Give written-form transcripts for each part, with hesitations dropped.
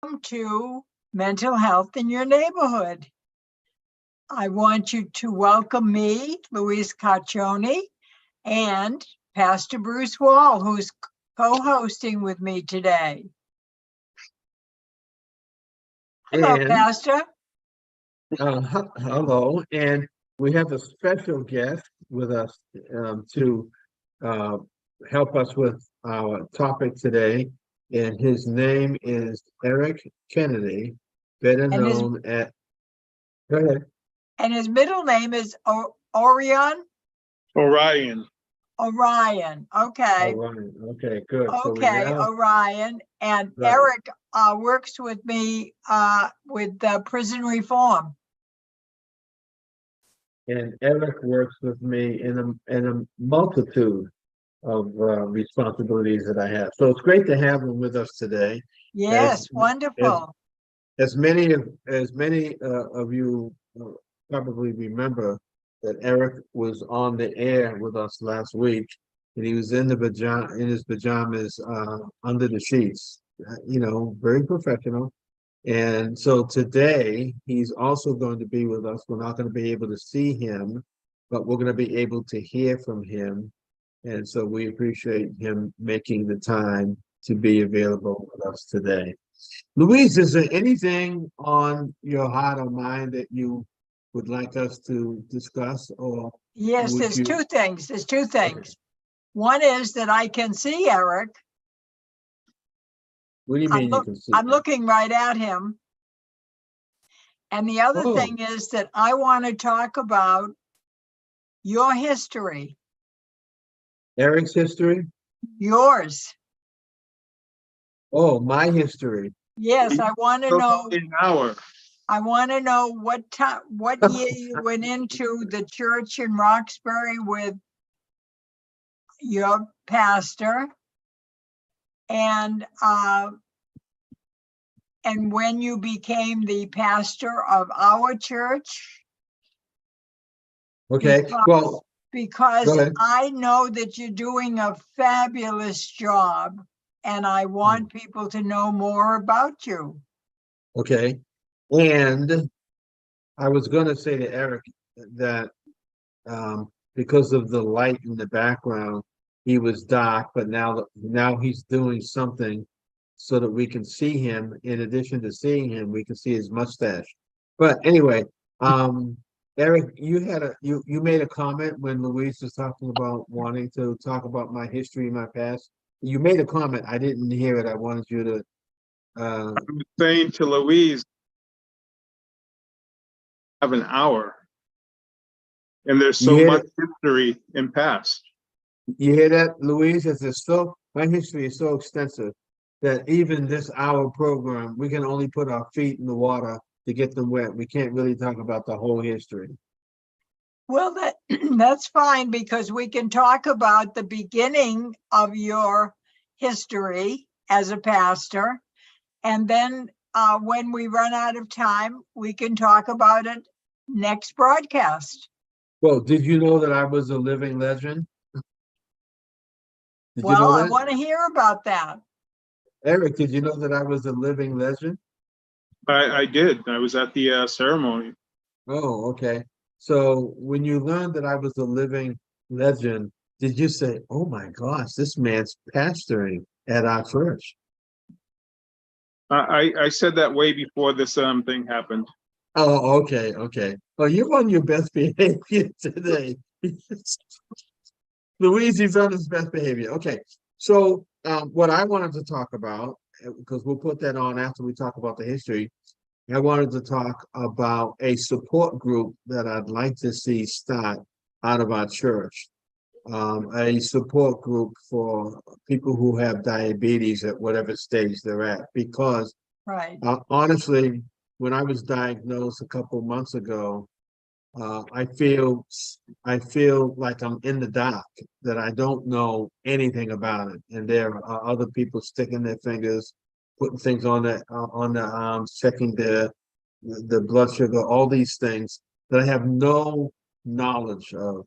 Welcome to Mental Health in Your Neighborhood. I want you to welcome me, Louise Carcione, and Pastor Bruce Wall, who's co-hosting with me today. Hello, Pastor. Hello, and we have a special guest with us to help us with our topic today, and his name is Eric Kennedy, better known as. Go ahead. And his middle name is Orion. Orion. Okay. Orion. Okay, good. Okay, so Orion. And right. Eric works with me with prison reform. And Eric works with me in a multitude of responsibilities that I have. So it's great to have him with us today. Yes, wonderful. As many of you probably remember that Eric was on the air with us last week, and he was in his pajamas under the sheets. Very professional. And so today he's also going to be with us. We're not going to be able to see him, but we're going to be able to hear from him. And so we appreciate him making the time to be available with us today. Louise, is there anything on your heart or mind that you would like us to discuss? Or yes, there's two things. Okay. One is that I can see Eric. What do you mean you can see? I'm looking right at him. And the other thing is that I want to talk about your history. Eric's history? Yours. Oh, my history. Yes, I want to know. An hour. I want to know what year you went into the church in Roxbury with your pastor, and when you became the pastor of our church. Okay, because I know that you're doing a fabulous job, and I want people to know more about you. Okay. And I was going to say to Eric that because of the light in the background, he was dark, but now he's doing something so that we can see him. In addition to seeing him, we can see his mustache. But anyway, Eric, you made a comment when Louise was talking about wanting to talk about my history, my past. You made a comment. I didn't hear it. I wanted you to. I'm saying to Louise, have an hour, and there's so much history in past. You hear that, Louise? My history is so extensive that even this hour program, we can only put our feet in the water to get them wet. We can't really talk about the whole history. Well, that's fine, because we can talk about the beginning of your history as a pastor, and then when we run out of time, we can talk about it next broadcast. Well, did you know that I was a living legend? Well, I want to hear about that. Eric, did you know that I was a living legend? I did. I was at the ceremony. Oh, okay. So when you learned that I was a living legend, did you say, oh my gosh, this man's pastoring at our church? I said that way before this thing happened. Oh, okay. Well, you're on your best behavior today. Louise is on his best behavior. Okay. So what I wanted to talk about, because we'll put that on after we talk about the history, I wanted to talk about a support group that I'd like to see start out of our church. A support group for people who have diabetes at whatever stage they're at. Because honestly, when I was diagnosed a couple months ago, I feel like I'm in the dark, that I don't know anything about it. And there are other people sticking their fingers, putting things on the arms, checking the blood sugar, all these things that I have no knowledge of.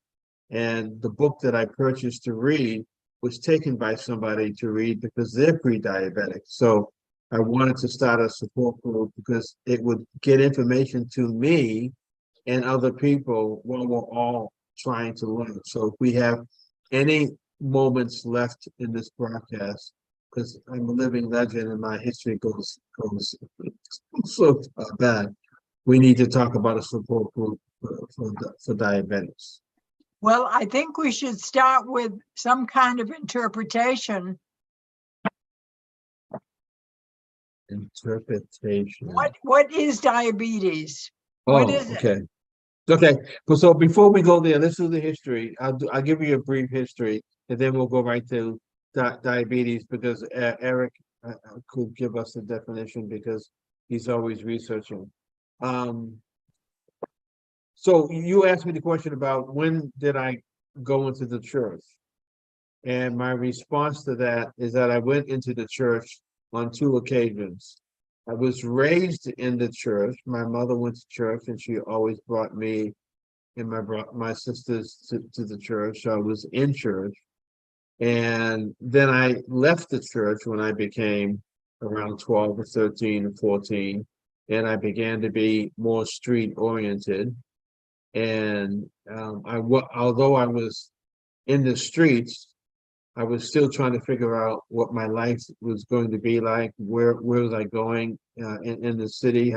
And the book that I purchased to read was taken by somebody to read because they're pre-diabetic. So I wanted to start a support group because it would get information to me and other people while we're all trying to learn. So if we have any moments left in this broadcast, because I'm a living legend and my history goes so bad, we need to talk about a support group for diabetics. Well, I think we should start with some kind of interpretation. Interpretation. What is diabetes? Oh, What is it? okay. Okay, so before we go there, this is the history. I'll give you a brief history, and then we'll go right to diabetes because Eric could give us the definition because he's always researching. So you asked me the question about when did I go into the church? And my response to that is that I went into the church on 2 occasions. I was raised in the church. My mother went to church and she always brought me and my sisters to the church. So I was in church. And then I left the church when I became around 12 or 13 or 14. And I began to be more street oriented. And although I was in the streets, I was still trying to figure out what my life was going to be like. Where was I going in the city?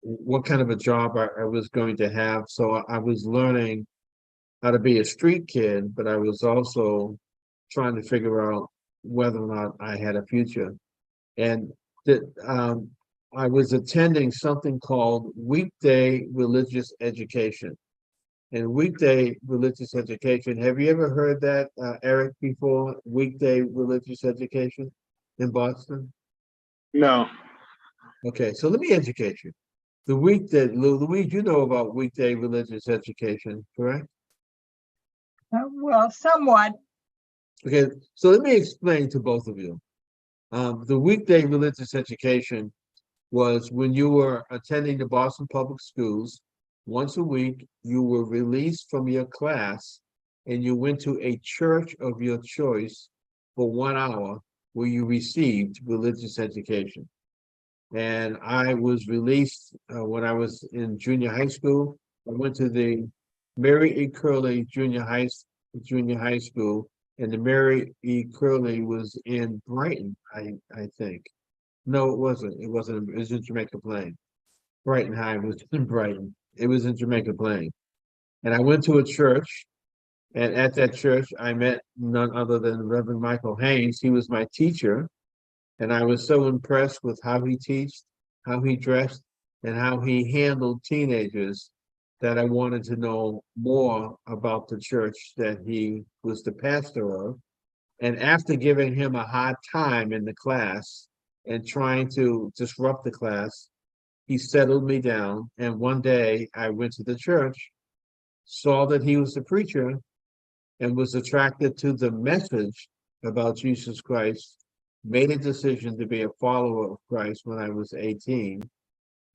What kind of a job I was going to have? So I was learning how to be a street kid, but I was also trying to figure out whether or not I had a future. And that I was attending something called weekday religious education. And weekday religious education, have you ever heard that, Eric, before? Weekday religious education in Boston? No. Okay, so let me educate you. The weekday, Louise, you know about weekday religious education, correct? Well, somewhat. Okay, so let me explain to both of you. The weekday religious education was when you were attending the Boston Public Schools. Once a week, you were released from your class and you went to a church of your choice for 1 hour where you received religious education. And I was released when I was in junior high school. I went to the Mary E. Curley Junior High School, and the Mary E. Curley was in Brighton, I think. No, it wasn't. It wasn't. It was in Jamaica Plain. Brighton High was in Brighton. It was in Jamaica Plain. And I went to a church, and at that church, I met none other than Reverend Michael Haynes. He was my teacher, and I was so impressed with how he taught, how he dressed, and how he handled teenagers that I wanted to know more about the church that he was the pastor of. And after giving him a hard time in the class and trying to disrupt the class, he settled me down. And one day I went to the church, saw that he was the preacher, and was attracted to the message about Jesus Christ, made a decision to be a follower of Christ when I was 18.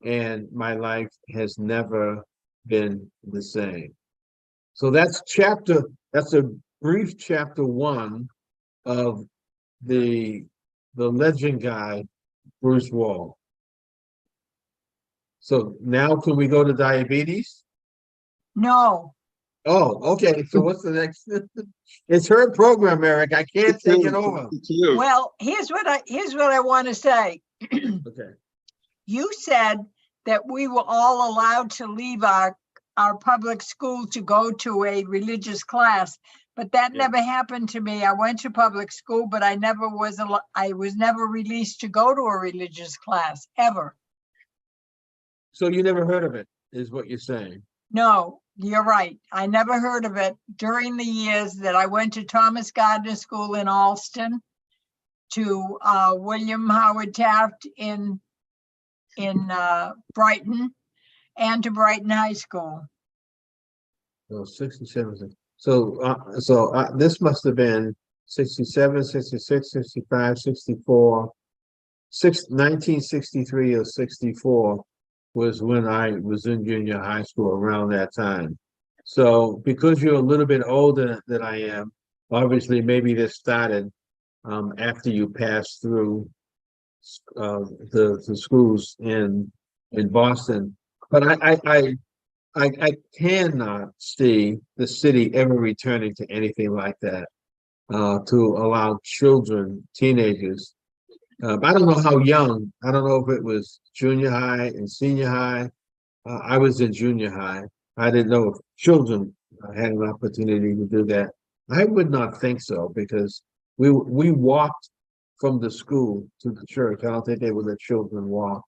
And my life has never been the same. So that's a brief chapter 1 of the legend guy, Bruce Wall. So now can we go to diabetes? No. Oh, okay. So what's the next? It's her program, Eric. I can't take it over. Well, here's what I want to say. Okay. You said that we were all allowed to leave our public school to go to a religious class, but that never happened to me. I went to public school, but I was never released to go to a religious class ever. So you never heard of it, is what you're saying? No, you're right. I never heard of it during the years that I went to Thomas Gardner School in Alston, to William Howard Taft in Brighton, and to Brighton High School. So 67. So this must have been 67, 66, 65, 64, 1963 or 64 was when I was in junior high school around that time. So because you're a little bit older than I am, obviously maybe this started after you passed through the schools in Boston. But I cannot see the city ever returning to anything like that, to allow children, teenagers. I don't know how young. I don't know if it was junior high and senior high. I was in junior high. I didn't know if children had an opportunity to do that. I would not think so because we walked from the school to the church. I don't think they would let children walk.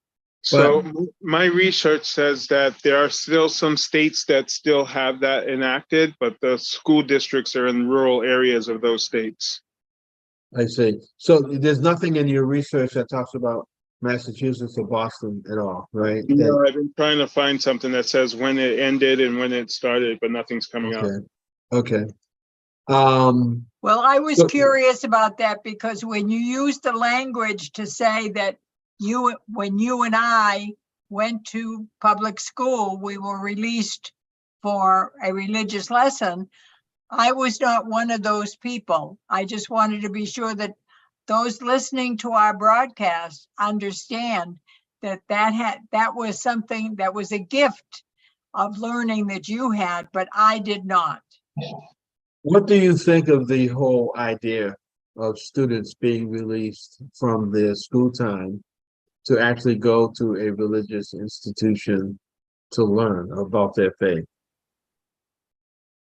So my research says that there are still some states that still have that enacted, but the school districts are in rural areas of those states. I see. So there's nothing in your research that talks about Massachusetts or Boston at all, right? You know, I've been trying to find something that says when it ended and when it started, but nothing's coming out. Okay. Well, I was So- curious about that because when you use the language to say that when you and I went to public school, we were released for a religious lesson. I was not one of those people. I just wanted to be sure that those listening to our broadcast understand that was something that was a gift of learning that you had, but I did not. What do you think of the whole idea of students being released from their school time to actually go to a religious institution to learn about their faith?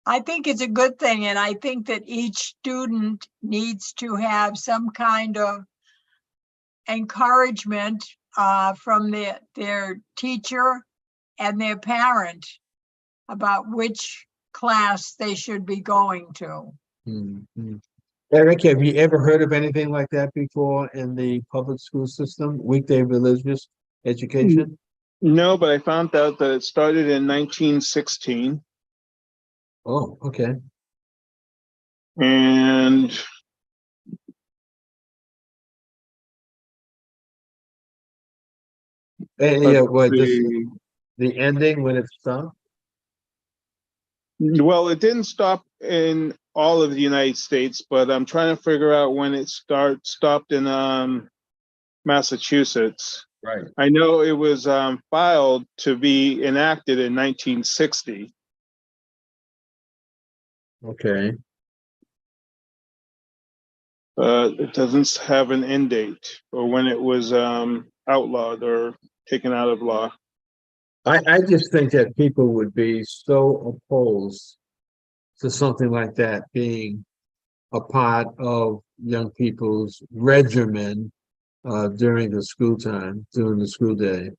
I think it's a good thing, and I think that each student needs to have some kind of encouragement from their teacher and their parent about which class they should be going to. Mhm. Eric, have you ever heard of anything like that before in the public school system, weekday religious education? No, but I found out that it started in 1916. Oh, okay. And Yeah, what the, the ending when it stopped? well, it didn't stop in all of the United States, but I'm trying to figure out when it stopped in Massachusetts. Right. I know it was filed to be enacted in 1960. Okay. It doesn't have an end date or when it was outlawed or taken out of law. I just think that people would be so opposed to something like that being a part of young people's regimen during the school time, during the school day.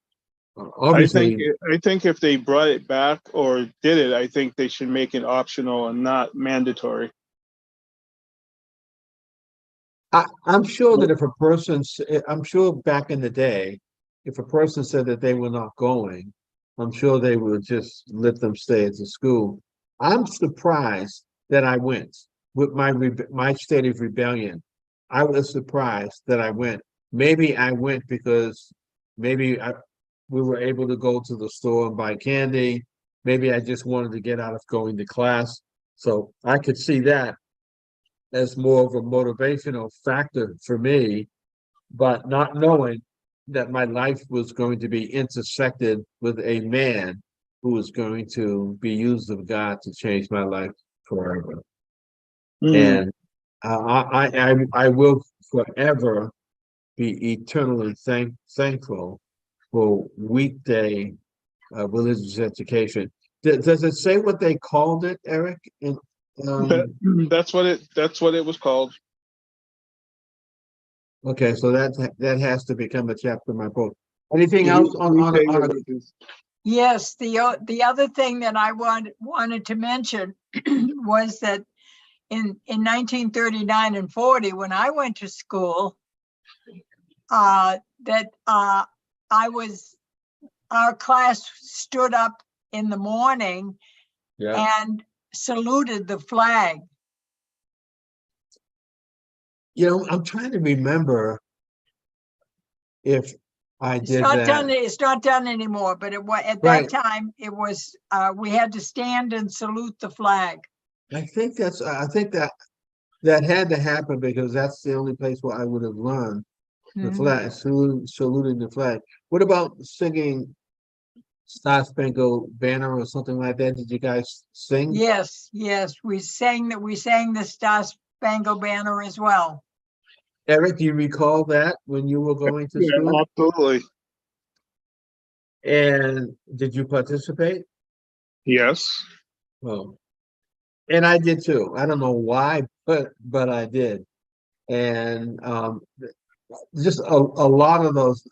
Obviously, I think if they brought it back or did it, I think they should make it optional and not mandatory. I'm sure that if a person, I'm sure back in the day, if a person said that they were not going, I'm sure they would just let them stay at the school. I'm surprised that I went with my state of rebellion. I was surprised that I went. Maybe I went because we were able to go to the store and buy candy. Maybe I just wanted to get out of going to class. So I could see that as more of a motivational factor for me, but not knowing that my life was going to be intersected with a man who was going to be used of God to change my life forever. And I will forever be eternally thankful for weekday religious education. Does it say what they called it, Eric? That's what it was called. Okay, so that has to become a chapter in my book. Anything else on Yes, the other thing that I wanted to mention was that in 1939 and 40, when I went to school, our class stood up in the morning and saluted the flag. I'm trying to remember if I did that. It's not done anymore, but at that time it was, we had to stand and salute the flag. I think that had to happen because that's the only place where I would have learned The Mhm. flag, saluting the flag. What about singing Star Spangled Banner or something like that? Did you guys sing? Yes, yes, we sang the Star Spangled Banner as well. Eric, do you recall that when you were going to Yeah, school? absolutely. And did you participate? Yes. Oh, and I did too. I don't know why, but I did. And just a lot of those,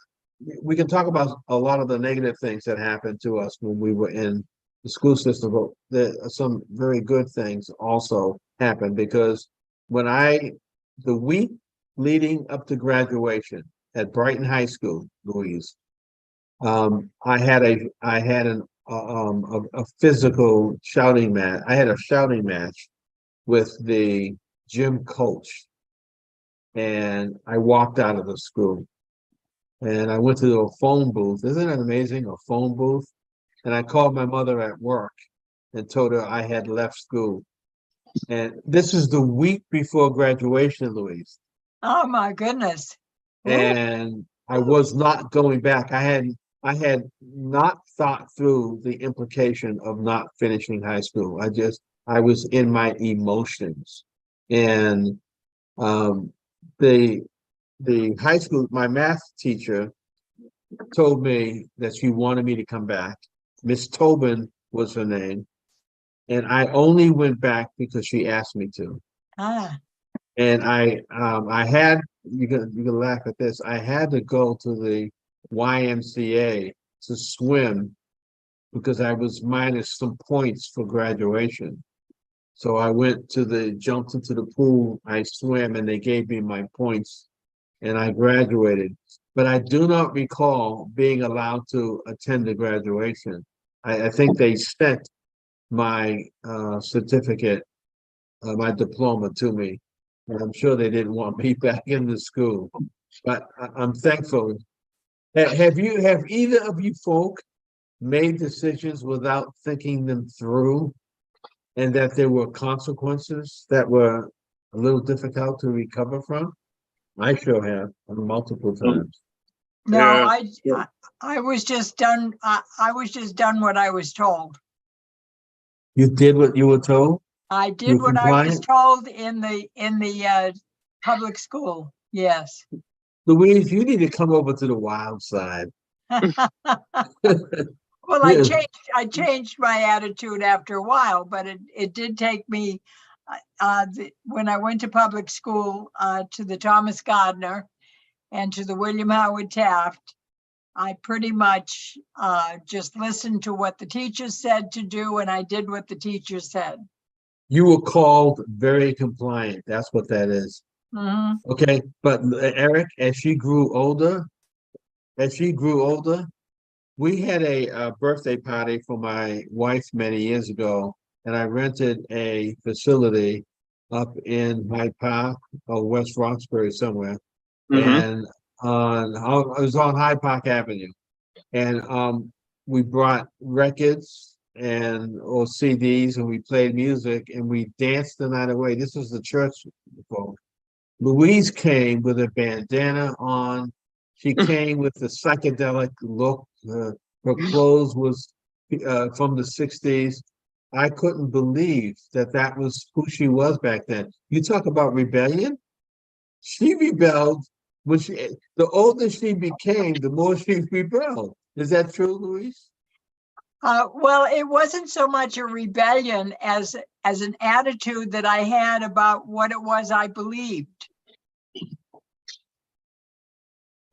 we can talk about a lot of the negative things that happened to us when we were in the school system, but some very good things also happened because when the week leading up to graduation at Brighton High School, Louise, I had a physical shouting match. I had a shouting match with the gym coach, and I walked out of the school. And I went to a phone booth. Isn't it amazing? A phone booth. And I called my mother at work and told her I had left school. And this is the week before graduation, Louise. Oh, my goodness. Ooh, And I was not going back. I had not thought through the implication of not finishing high school. I was in my emotions. And um the high school, my math teacher told me that she wanted me to come back. Miss Tobin was her name. And I only went back because she asked me to. ah, And I had, you can laugh at this, I had to go to the YMCA to swim because I was minus some points for graduation. So I jumped into the pool, I swam, and they gave me my points, and I graduated. But I do not recall being allowed to attend the graduation. I think they sent my certificate, my diploma to me, and I'm sure they didn't want me back in the school. But I'm thankful. Have either of you folk made decisions without thinking them through, and that there were consequences that were a little difficult to recover from? I sure have, multiple times. no, Yeah. I was just done. I was just done what I was told. You did what you were told? I You did were what I was compliant? told in the public school. Yes. Louise, you need to come over to the wild side. Well, Yeah. I changed my attitude after a while, but it did take me when I went to public school to the Thomas Gardner and to the William Howard Taft. I pretty much just listened to what the teachers said to do, and I did what the teachers said. You were called very compliant. That's what that is. Mhm. Okay. But Eric, as she grew older, we had a birthday party for my wife many years ago, and I rented a facility up in Hyde Park or West Roxbury somewhere. Hmm. And it was on Hyde Park Avenue. And we brought records and or CDs, and we played music, and we danced the night away. This was the church folk. Louise came with a bandana on. She came with the psychedelic look. Her clothes was from the 60s. I couldn't believe that that was who she was back then. You talk about rebellion. She rebelled when the older she became, the more she rebelled. Is that true, Louise? Well, it wasn't so much a rebellion as an attitude that I had about what it was I believed.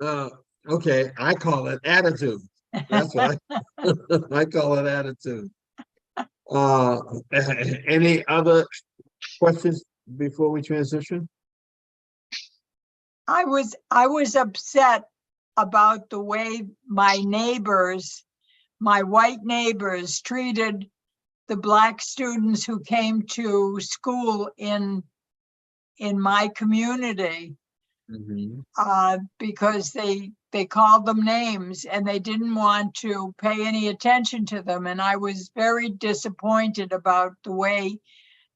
Uh, okay, I call it attitude. That's what I call it attitude. Uh, any other questions before we transition? I was upset about the way my white neighbors treated the Black students who came to school in my community, Mhm. because they called them names and they didn't want to pay any attention to them. And I was very disappointed about the way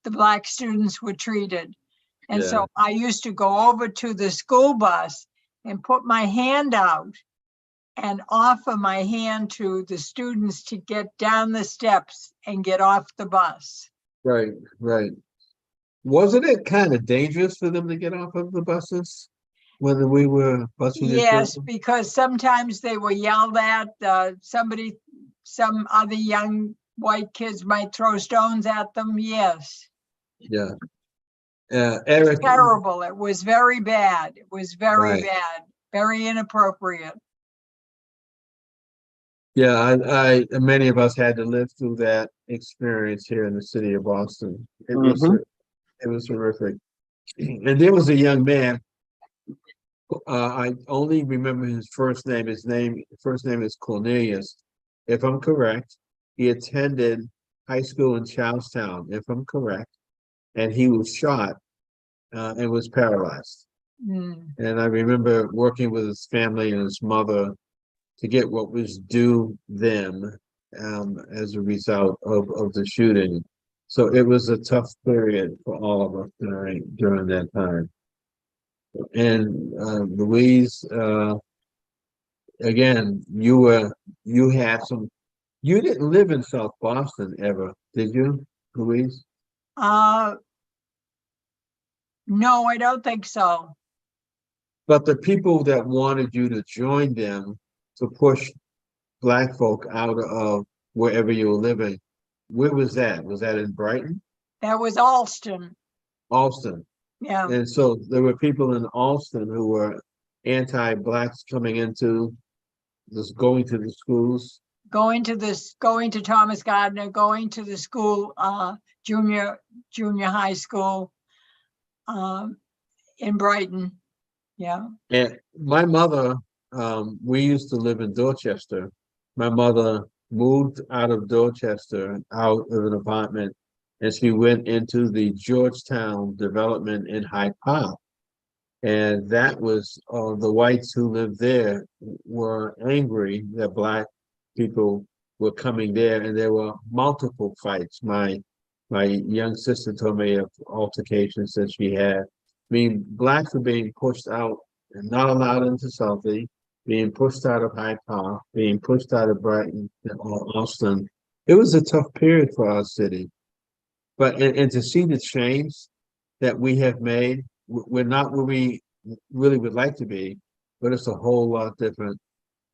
the Black students were treated. And Yeah. so I used to go over to the school bus and put my hand out and offer my hand to the students to get down the steps and get off the bus. Right, right. Wasn't it kind of dangerous for them to get off of the buses when we were busing the Yes, children? because sometimes they were yelled at, some other young white kids might throw stones at them, yes. Yeah. Eric, Terrible, it was very bad, it was very right. bad, very inappropriate. Yeah, many of us had to live through that experience here in the city of Boston. It was horrific. And there was a young man. I only remember his first name. First name is Cornelius. If I'm correct, he attended high school in Charlestown, if I'm correct, and he was shot and was paralyzed. Mm. And I remember working with his family and his mother to get what was due them as a result of the shooting. So it was a tough period for all of us during that time. And Louise, again, you didn't live in South Boston ever, did you, Louise? No, I don't think so. But the people that wanted you to join them to push Black folk out of wherever you were living, where was that? Was that in Brighton? That was Alston, Alston. yeah. And so there were people in Alston who were anti-Blacks coming into this, going to the schools. Going to Thomas Gardner, going to the school, junior high school in Brighton, yeah. And my mother, we used to live in Dorchester. My mother moved out of Dorchester, out of an apartment, and she went into the Georgetown development in Hyde Park. And that was the whites who lived there were angry that Black people were coming there, and there were multiple fights. My young sister told me of altercations that she had. I mean, Blacks were being pushed out and not allowed into Southie, being pushed out of Hyde Park, being pushed out of Brighton or Austin. It was a tough period for our city. But and to see the change that we have made, we're not where we really would like to be, but it's a whole lot different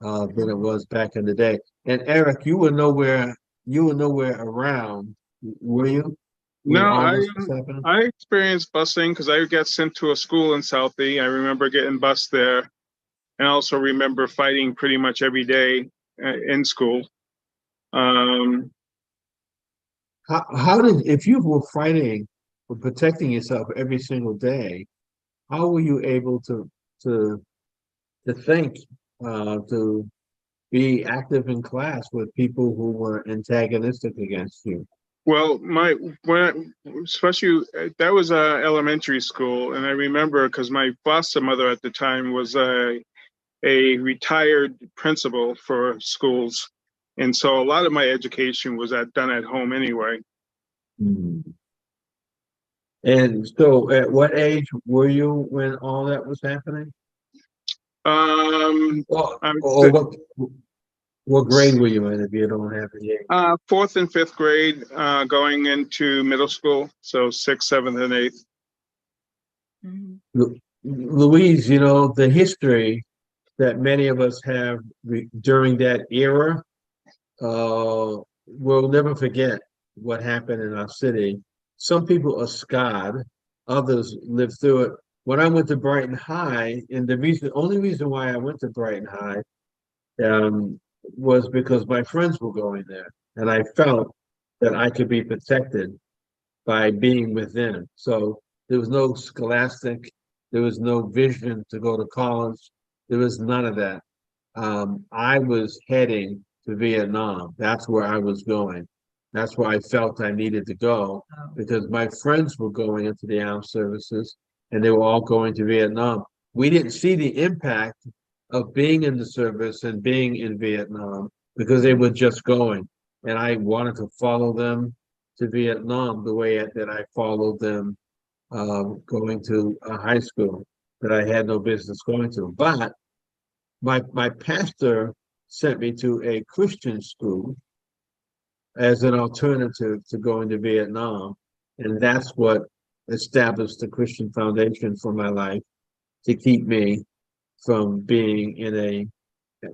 than it was back in the day. And Eric, you were nowhere around, were you? When No, all this was happening? I experienced busing because I got sent to a school in Southie. I remember getting bused there, and also remember fighting pretty much every day in school. How did, if you were fighting or protecting yourself every single day, how were you able to think, to be active in class with people who were antagonistic against you? Well, especially that was elementary school, and I remember because my foster mother at the time was a retired principal for schools, and so a lot of my education was done at home anyway. Hmm. And so, at what age were you when all that was happening? Or, I would or say, what grade were you in, if you don't have the age? fourth and fifth grade, going into middle school, so sixth, seventh, and eighth. Mhm. Louise, you know, the history that many of us have during that era, we'll never forget what happened in our city. Some people are scarred, others lived through it. When I went to Brighton High, and only reason why I went to Brighton High was because my friends were going there, and I felt that I could be protected by being with them. So there was no scholastic, there was no vision to go to college, there was none of that. I was heading to Vietnam. That's where I was going. That's where I felt I needed to go because my friends were going into the armed services and they were all going to Vietnam. We didn't see the impact of being in the service and being in Vietnam because they were just going. And I wanted to follow them to Vietnam the way that I followed them going to high school. that I had no business going to. But my pastor sent me to a Christian school as an alternative to going to Vietnam. And that's what established the Christian foundation for my life to keep me from being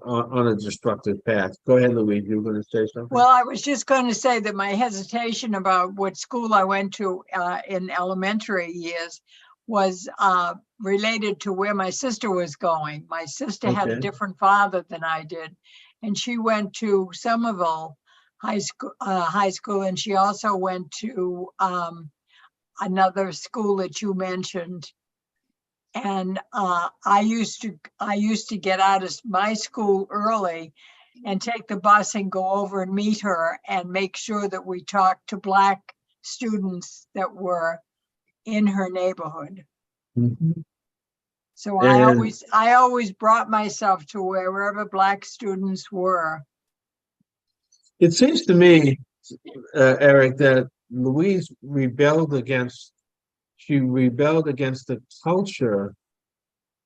on a destructive path. Go ahead, Louise, you were going to say something? Well, I was just going to say that my hesitation about what school I went to in elementary years was related to where my sister was going. My sister had a Okay. different father than I did, and she went to Somerville High School, and she also went to another school that you mentioned. And I used to get out of my school early and take the bus and go over and meet her and make sure that we talked to Black students that were in her neighborhood. Mhm. So And I always brought myself to wherever Black students were. it seems to me, Eric, that Louise she rebelled against the culture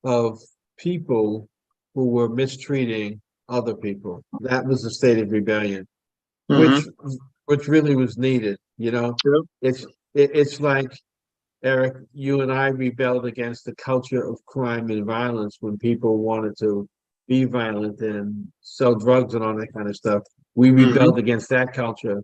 of people who were mistreating other people. That was a state of rebellion, Mhm. which really was needed. You know, Yep. it's like, Eric, you and I rebelled against the culture of crime and violence when people wanted to be violent and sell drugs and all that kind of stuff. We Mhm. rebelled against that culture.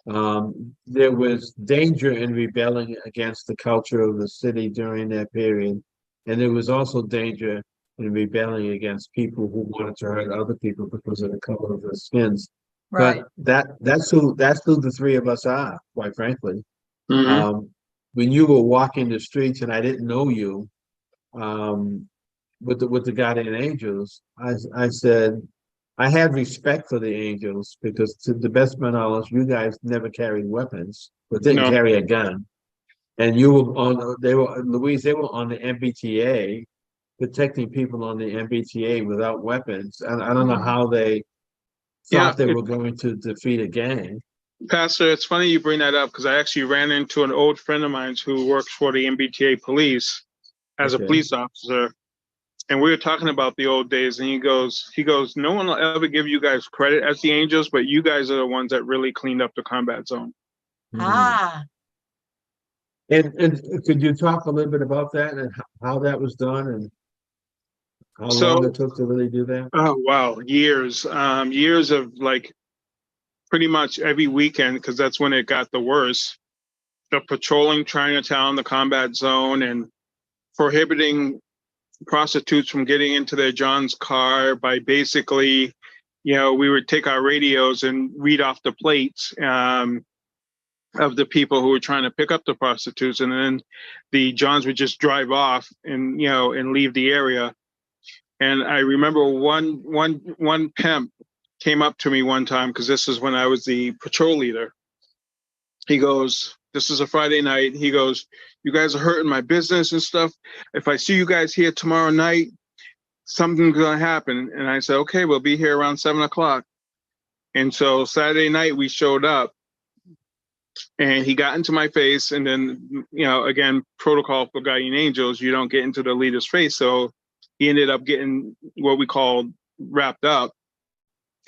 There was danger in rebelling against the culture of the city during that period. And there was also danger in rebelling against people who wanted to hurt other people because of the color of their skins. Right. But that's who the three of us are, quite frankly. Mhm. Um, when you were walking the streets and I didn't know you, um, with the Guardian Angels, I said I had respect for the Angels because, to the best of my knowledge, you guys never carried weapons, but didn't No. carry a gun. And you were on, they were, Louise, they were on the MBTA, protecting people on the MBTA without weapons. And I don't know Mhm. how they Yeah, thought they were going to defeat a gang. Pastor, it's funny you bring that up because I actually ran into an old friend of mine who works for the MBTA police as a Okay. police officer. And we were talking about the old days, and he goes, no one will ever give you guys credit as the Angels, but you guys are the ones that really cleaned up the combat zone. Mhm. Ah, And could you talk a little bit about that and how that was done and how long So, it took to really do that? oh wow, years of like pretty much every weekend because that's when it got the worst. Of patrolling Chinatown, the combat zone, and prohibiting prostitutes from getting into their John's car by basically, we would take our radios and read off the plates of the people who were trying to pick up the prostitutes, and then the Johns would just drive off and leave the area. And I remember one pimp came up to me one time because this is when I was the patrol leader. He goes, "This is a Friday night." He goes, "You guys are hurting my business and stuff. If I see you guys here tomorrow night, something's gonna happen." And I said, "Okay, we'll be here around 7 o'clock." And so Saturday night we showed up, and he got into my face. And then, again, protocol for guardian angels, you don't get into the leader's face. So he ended up getting what we called wrapped up,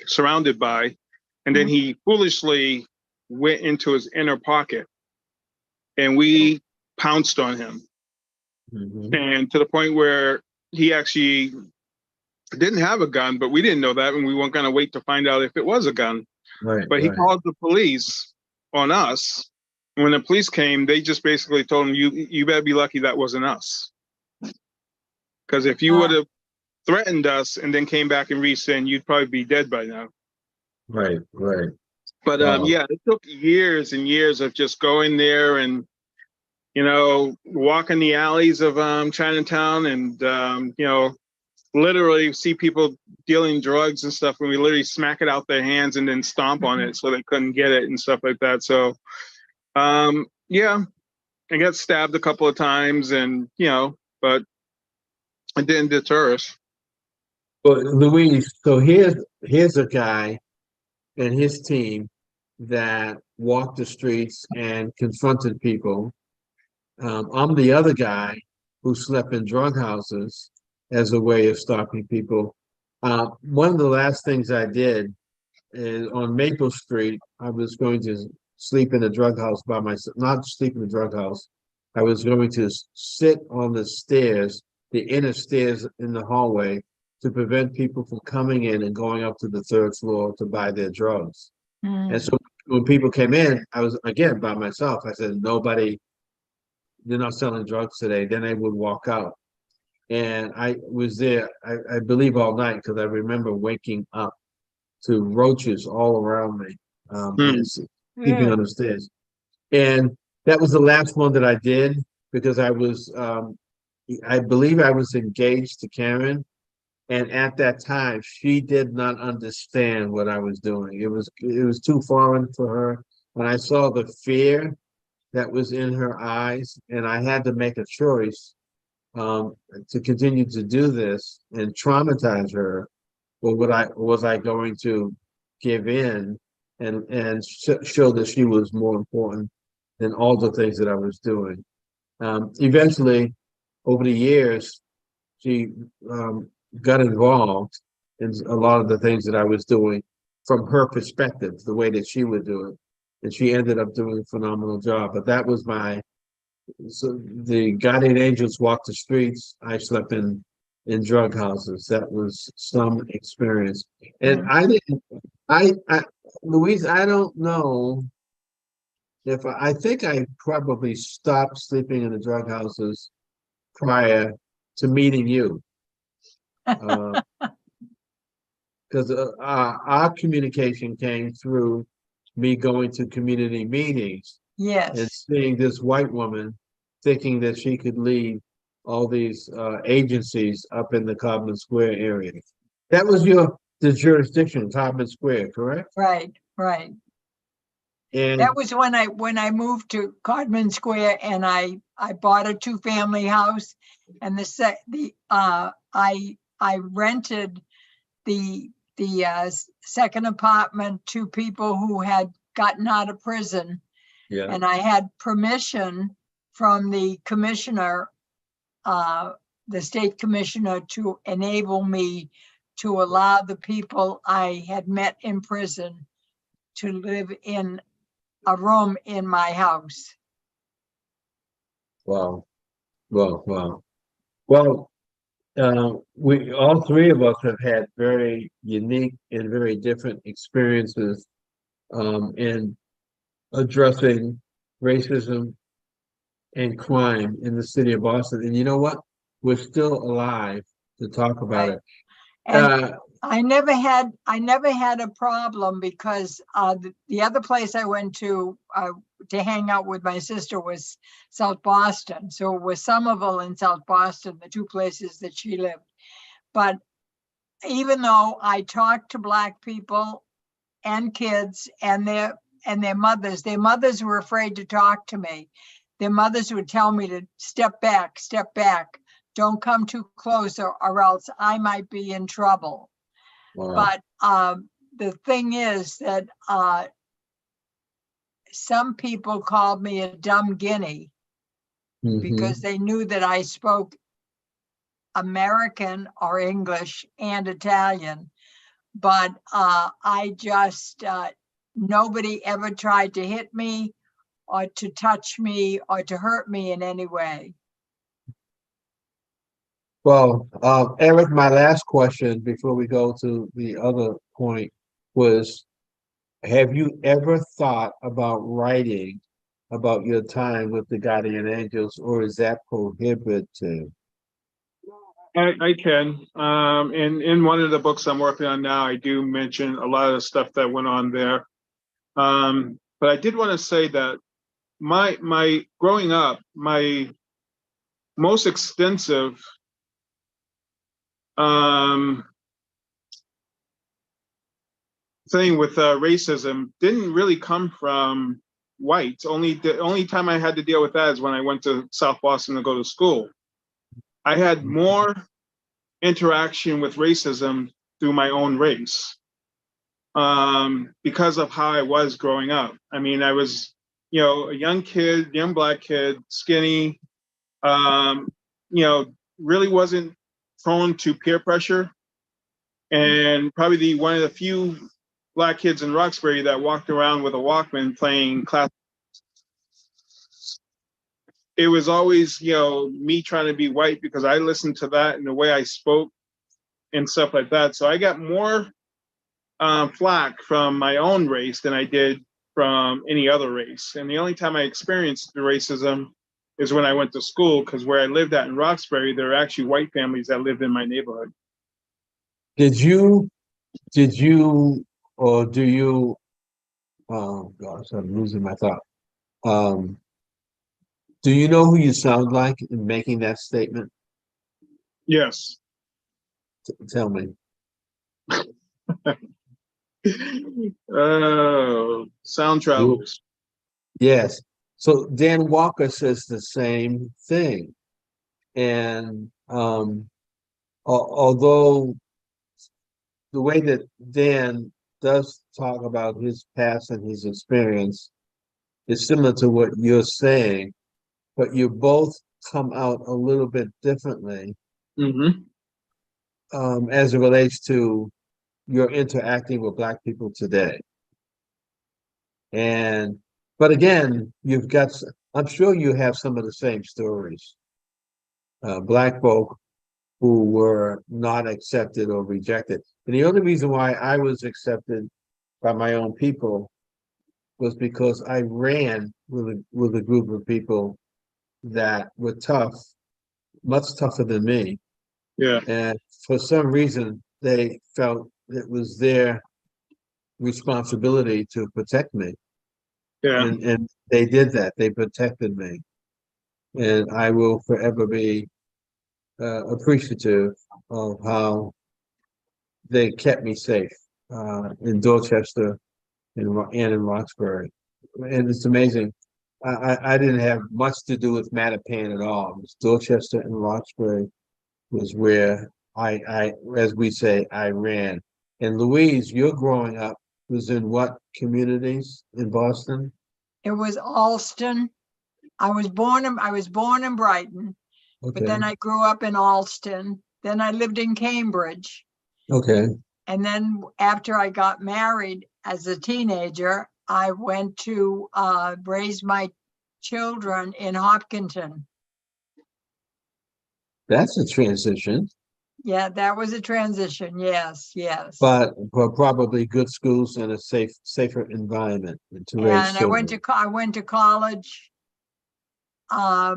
surrounded by, and then he foolishly went into his inner pocket, and we pounced on him, Mhm. and to the point where he actually didn't have a gun, but we didn't know that, and we weren't going to wait to find out if it was a gun. Right, But he right. called the police on us. When the police came, they just basically told him, "You better be lucky that wasn't us, because if you would ah, have threatened us and then came back and re-sinned, you'd probably be dead by now." Right, right. But Wow. yeah, it took years and years of just going there and walking the alleys of Chinatown, and literally see people dealing drugs and stuff, and we literally smack it out their hands and then stomp on it so they couldn't get it and stuff like that. So yeah, I got stabbed a couple of times, and but it didn't deter us. But Louise, so here's a guy and his team that walked the streets and confronted people. I'm the other guy who slept in drug houses as a way of stopping people. One of the last things I did is on Maple Street, I was going to sleep in a drug house by myself, not sleep in a drug house. I was going to sit on the stairs, the inner stairs in the hallway, to prevent people from coming in and going up to the third floor to buy their drugs. And so when people came in, I was again by myself. I said, nobody, they're not selling drugs today. Then they would walk out. And I was there, I believe all night, because I remember waking up to roaches all around me, and sleeping on the stairs. And that was the last one that I did because I was, I believe I was engaged to Karen. And at that time, she did not understand what I was doing. It was too foreign for her. When I saw the fear that was in her eyes, and I had to make a choice to continue to do this and traumatize her, or was I going to give in and show that she was more important than all the things that I was doing? Eventually, over the years, she got involved in a lot of the things that I was doing from her perspective, the way that she would do it. And she ended up doing a phenomenal job. But that was so the guardian angels walked the streets. I slept in drug houses. That was some experience. And I didn't, Louise, I don't know if I think I probably stopped sleeping in the drug houses prior to meeting you. Because our communication came through me going to community meetings and seeing this white woman thinking that she could lead all these agencies up in the Codman Square area. That was the jurisdiction, Codman Square, correct? Right, right. And that was when I moved to Codman Square, and I bought a 2-family house, and I rented the second apartment to people who had gotten out of prison. yeah, And I had permission from the commissioner, the state commissioner, to enable me to allow the people I had met in prison to live in a room in my house. wow, wow. Well, we all three of us have had very unique and very different experiences in addressing racism and crime in the city of Boston. And you know what? We're still alive to talk about it. And I never had a problem because the other place I went to hang out with my sister was South Boston. So it was Somerville and South Boston, the two places that she lived. But even though I talked to Black people and kids and their mothers were afraid to talk to me. Their mothers would tell me to step back, don't come too close, or else I might be in trouble. Wow. But the thing is that some people called me a dumb guinea because they knew that I spoke American or English and Italian. But I just, nobody ever tried to hit me or to touch me or to hurt me in any way. Well, Eric, my last question before we go to the other point was, have you ever thought about writing about your time with the Guardian Angels, or is that prohibited? I can. In one of the books I'm working on now, I do mention a lot of the stuff that went on there. But I did want to say that my growing up, my most extensive thing with racism didn't really come from whites. The only time I had to deal with that is when I went to South Boston to go to school. I had more interaction with racism through my own race because of how I was growing up. I mean, I was, a young Black kid, skinny, really wasn't prone to peer pressure, and probably one of the few Black kids in Roxbury that walked around with a Walkman playing class. It was always, me trying to be white because I listened to that and the way I spoke and stuff like that. So I got more flack from my own race than I did from any other race. And the only time I experienced the racism is when I went to school, because where I lived at in Roxbury, there are actually white families that lived in my neighborhood. Did you, or do you, oh gosh, I'm losing my thought. Do you know who you sound like in making that statement? Yes. Tell me. Sound travelers. Yes. So Dan Walker says the same thing. And although the way that Dan does talk about his past and his experience is similar to what you're saying, but you both come out a little bit differently as it relates to your interacting with Black people today. But again, I'm sure you have some of the same stories. Black folk who were not accepted or rejected. And the only reason why I was accepted by my own people was because I ran with a group of people that were tough, much tougher than me. Yeah. And for some reason, they felt it was their responsibility to protect me. Yeah. And they did that. They protected me. And I will forever be appreciative of how they kept me safe in Dorchester and in Roxbury. And it's amazing. I didn't have much to do with Mattapan at all. It was Dorchester and Roxbury was where as we say, I ran. And Louise, you're growing up was in what communities in Boston? It was Alston. I was born in Brighton, Okay. but then I grew up in Alston. Then I lived in Cambridge. Okay. And then after I got married as a teenager, I went to raise my children in Hopkinton. That's a transition. Yeah, that was a transition. Yes, yes. But probably good schools and a safer environment to raise And children. I went to college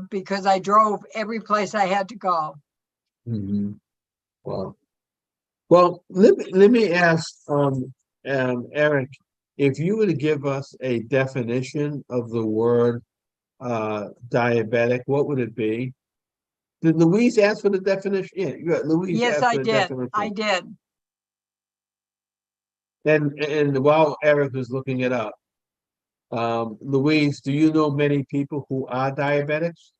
because I drove every place I had to go. Mm-hmm. Well, let me ask Eric, if you were to give us a definition of the word diabetic, what would it be? Did Louise ask for the definition? Yeah, Louise Yes, asked I for the did. definition. I did. And while Eric was looking it up, Louise, do you know many people who are diabetics?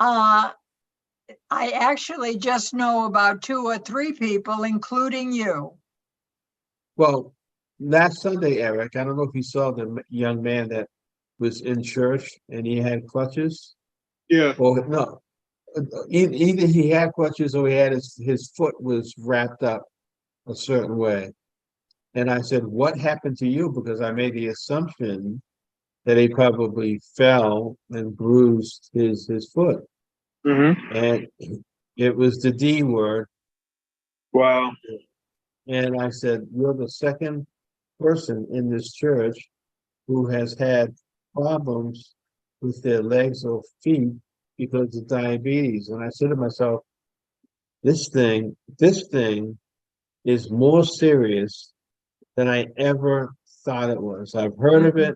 I actually just know about 2 or 3 people, including you. Well, last Sunday, Eric, I don't know if you saw the young man that was in church and he had crutches. Yeah. Or no, either he had crutches or he had his foot was wrapped up a certain way. And I said, what happened to you? Because I made the assumption that he probably fell and bruised his foot. And it was the D word. Wow. And I said, you're the second person in this church who has had problems with their legs or feet because of diabetes. And I said to myself, this thing is more serious than I ever thought it was. I've heard of it.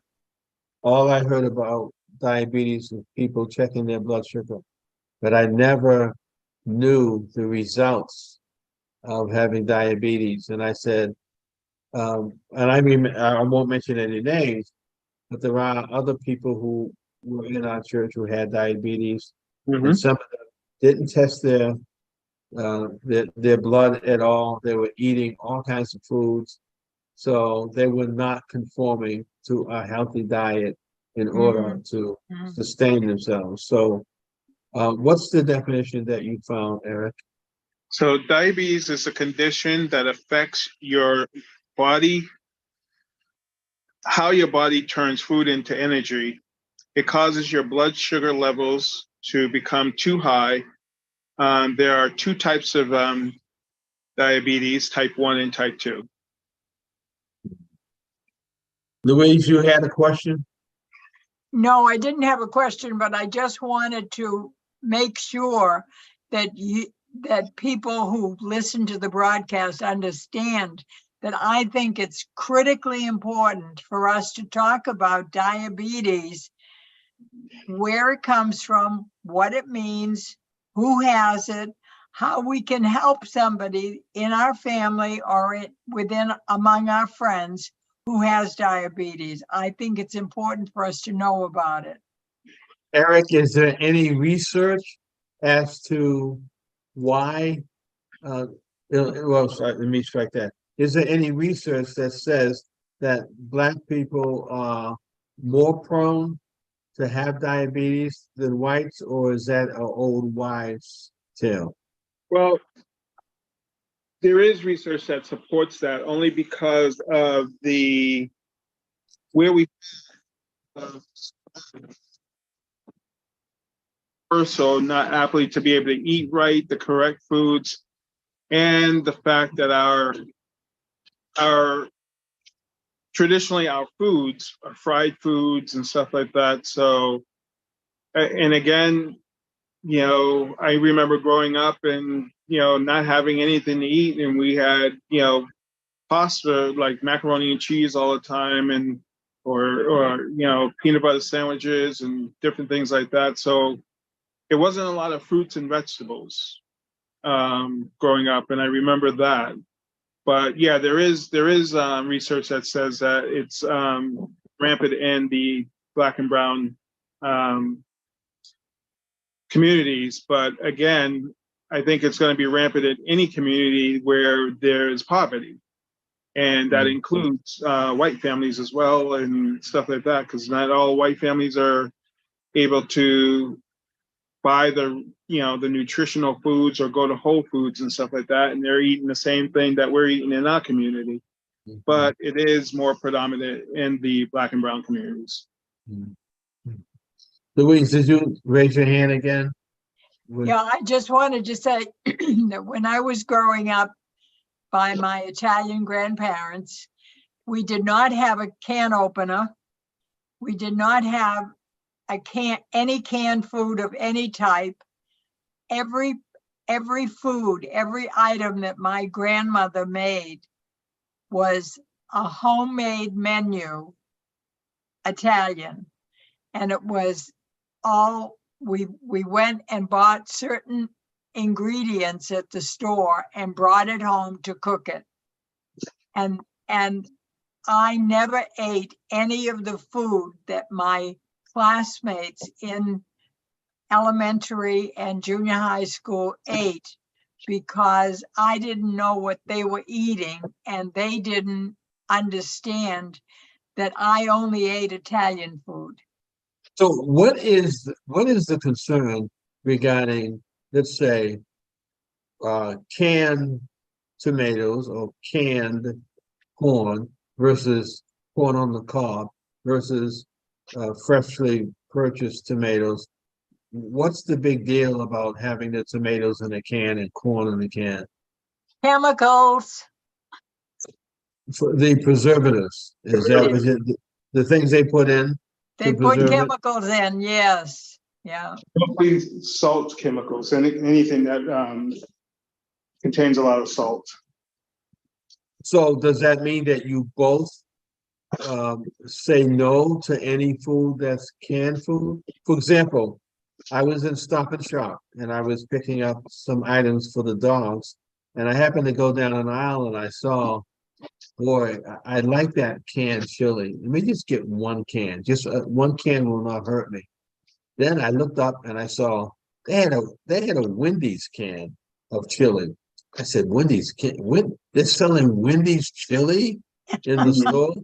All I heard about diabetes was people checking their blood sugar, but I never knew the results of having diabetes. And I said, and I won't mention any names, but there are other people who were in our church who had diabetes, and some of them didn't test their blood at all. They were eating all kinds of foods, so they were not conforming to a healthy diet in order to sustain themselves. So What's the definition that you found, Eric? So diabetes is a condition that affects your body, how your body turns food into energy. It causes your blood sugar levels to become too high. There are two types of diabetes, type 1 and type 2. Louise, you had a question? No, I didn't have a question, but I just wanted to make sure that that people who listen to the broadcast understand that I think it's critically important for us to talk about diabetes, where it comes from, what it means, who has it, how we can help somebody in our family or within among our friends who has diabetes. I think it's important for us to know about it. Eric, is there any research as to why, well, sorry, let me strike that. Is there any research that says that Black people are more prone to have diabetes than whites, or is that an old wives' tale? Well, there is research that supports that only because of the where we so not aptly to be able to eat right, the correct foods, and the fact that our traditionally our foods are fried foods and stuff like that. So, and again, I remember growing up and not having anything to eat, and we had pasta like macaroni and cheese all the time, and or peanut butter sandwiches and different things like that. So it wasn't a lot of fruits and vegetables growing up, and I remember that. But yeah, there is research that says that it's rampant in the Black and brown communities. But again, I think it's going to be rampant in any community where there's poverty, and that includes white families as well and stuff like that, because not all white families are able to buy the nutritional foods or go to Whole Foods and stuff like that, and they're eating the same thing that we're eating in our community. Mm-hmm. But it is more predominant in the Black and brown communities. Mm-hmm. Louise, did you raise your hand again? Yeah, I just wanted to say that when I was growing up by my Italian grandparents, we did not have a can opener. We did not have any canned food of any type. Every food, every item that my grandmother made was a homemade menu, Italian. And it was all, we went and bought certain ingredients at the store and brought it home to cook it. And I never ate any of the food that my classmates in elementary and junior high school ate, because I didn't know what they were eating and they didn't understand that I only ate Italian food. So what is the concern regarding, let's say, canned tomatoes or canned corn versus corn on the cob versus freshly purchased tomatoes? What's the big deal about having the tomatoes in a can and corn in a can? Chemicals. For the preservatives, is that the things they put in? They put chemicals in, yes. Yeah. Mostly salt chemicals, anything that contains a lot of salt. So does that mean that you both say no to any food that's canned food? For example, I was in Stop and Shop and I was picking up some items for the dogs, and I happened to go down an aisle and I saw, boy, I like that canned chili. Let me just get one can. Just one can will not hurt me. Then I looked up and I saw they had a Wendy's can of chili. I said, Wendy's can, they're selling Wendy's chili in the store.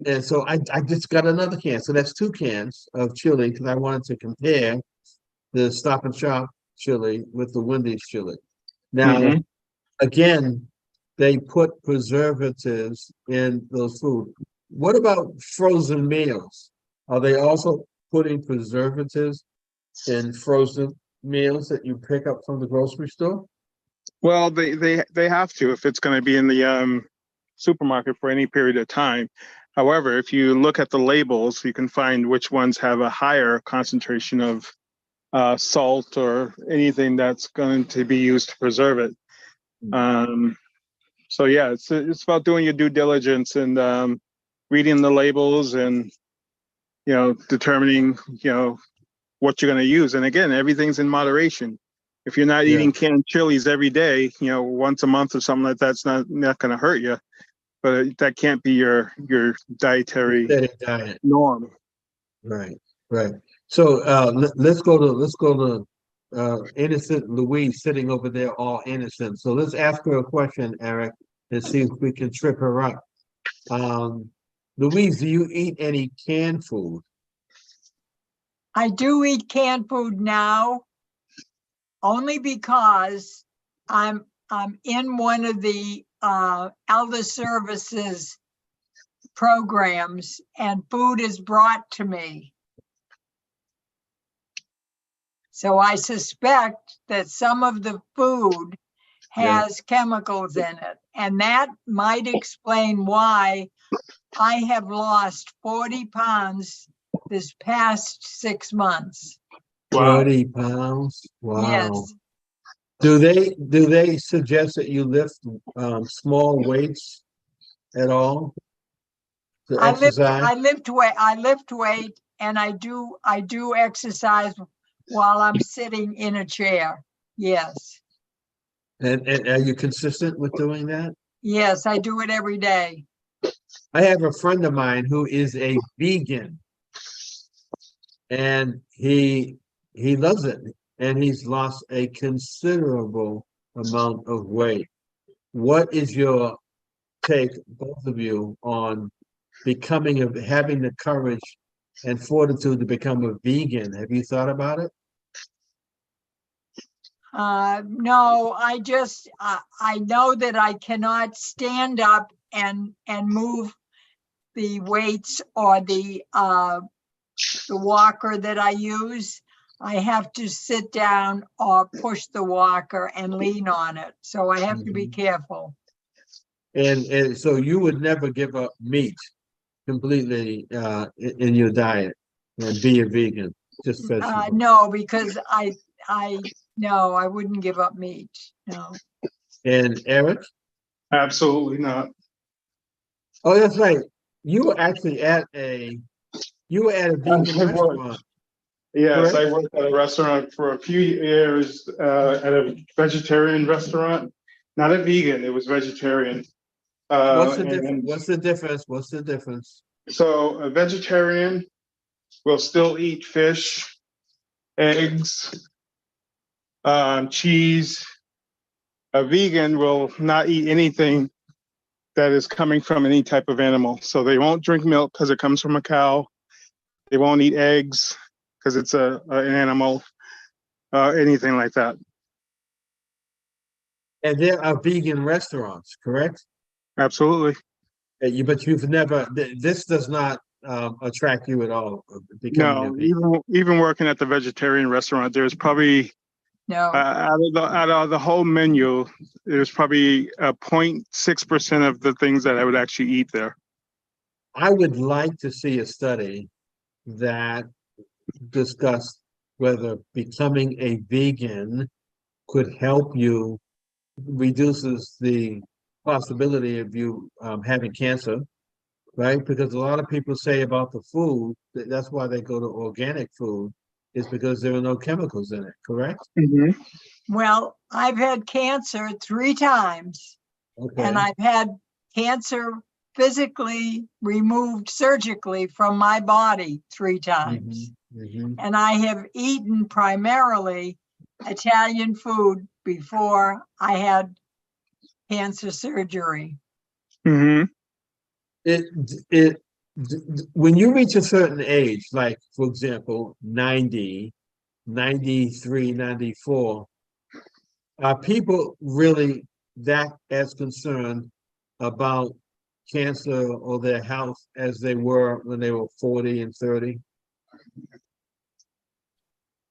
And so I just got another can. So that's two cans of chili because I wanted to compare. the Stop and Shop chili with the Wendy's chili. Now, Mhm. again, they put preservatives in those food. What about frozen meals? Are they also putting preservatives in frozen meals that you pick up from the grocery store? Well, they have to if it's going to be in the supermarket for any period of time. However, if you look at the labels, you can find which ones have a higher concentration of salt or anything that's going to be used to preserve it. So yeah, it's about doing your due diligence and reading the labels and determining what you're going to use. And again, everything's in moderation. If you're not Yeah. eating canned chilies every day, once a month or something like that's not going to hurt you. But that can't be your dietary Steady diet. norm. Right, right. So let's go to innocent Louise sitting over there, all innocent. So let's ask her a question, Eric, and see if we can trip her up. Louise, do you eat any canned food? I do eat canned food now, only because I'm in one of the elder services programs, and food is brought to me. So I suspect that some of the food has chemicals in it, and that might explain why I have lost 40 pounds this past 6 months. Wow. 40 pounds? Wow. Yes, Do they suggest that you lift small weights at all to exercise? I lift weight, and I do exercise while I'm sitting in a chair. Yes, And are you consistent with doing that? yes, I do it every day. I have a friend of mine who is a vegan, and he loves it, and he's lost a considerable amount of weight. What is your take, both of you, on having the courage and fortitude to become a vegan? Have you thought about it? No, I know that I cannot stand up and move the weights or the walker that I use. I have to sit down or push the walker and lean on it. So I have to be careful. And so you would never give up meat completely in your diet and be a vegan, just vegetables. No, because no, I wouldn't give up meat. No. And Eric? Absolutely not. Oh, that's right. You were actually you were at a vegan I worked. restaurant. Yes, Correct? I worked at a restaurant for a few years at a vegetarian restaurant. Not a vegan, it was vegetarian. What's the difference? And What's the difference? What's the difference? so a vegetarian will still eat fish, eggs, cheese. A vegan will not eat anything that is coming from any type of animal. So they won't drink milk because it comes from a cow. They won't eat eggs because it's an animal, anything like that. And there are vegan restaurants, correct? Absolutely. But you've never. This does not attract you at all. Becoming a No, vegan. even working at the vegetarian restaurant, there's probably No. out of the whole menu, there's probably 0.6% of the things that I would actually eat there. I would like to see a study that discussed whether becoming a vegan could help you, reduces the possibility of you having cancer, right? Because a lot of people say about the food, that's why they go to organic food, is because there are no chemicals in it, correct? Mm-hmm. Well, I've had cancer 3 times, Okay. and I've had cancer physically removed surgically from my body 3 times. And I have eaten primarily Italian food before I had cancer surgery. Mm-hmm. When you reach a certain age, like for example, 90, 93, 94, are people really that as concerned about cancer or their health as they were when they were 40 and 30?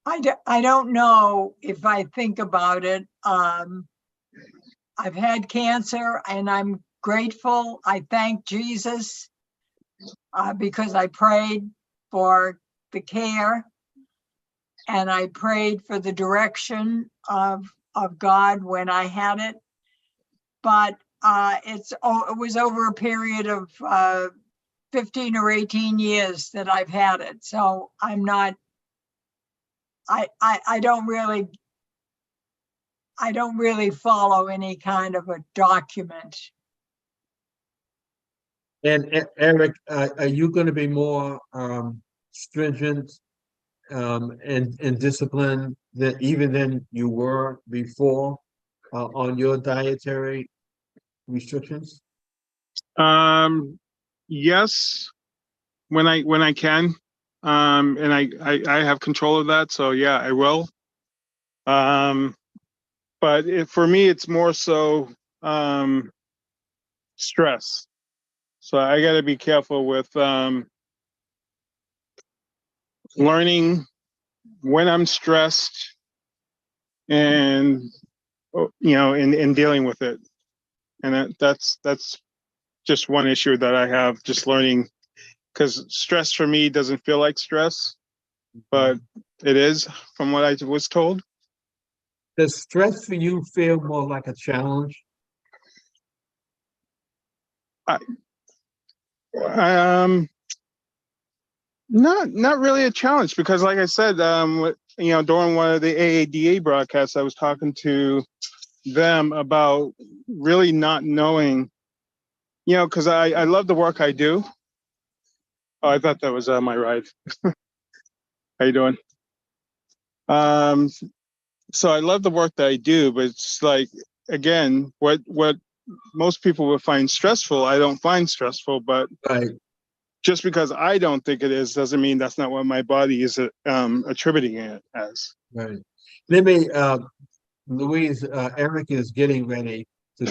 I don't know if I think about it. I've had cancer and I'm grateful. I thank Jesus because I prayed for the care and I prayed for the direction of God when I had it. But it was over a period of 15 or 18 years that I've had it. So I'm not, I don't really follow any kind of a document. And Eric, are you going to be more stringent and disciplined than you were before on your dietary restrictions? Yes, when I can, and I have control of that. So yeah, I will. But for me, it's more so stress. So I got to be careful with learning when I'm stressed and in dealing with it. And that's just one issue that I have, just learning, because stress for me doesn't feel like stress, but it is from what I was told. Does stress for you feel more like a challenge? Not really a challenge, because like I said, during one of the AADA broadcasts, I was talking to them about really not knowing, because I love the work I do. Oh, I thought that was my ride. How you doing? So I love the work that I do, but it's like, again, what most people would find stressful, I don't find stressful, but Right. just because I don't think it is doesn't mean that's not what my body is attributing it as. Right. Let me, Louise, Eric is getting ready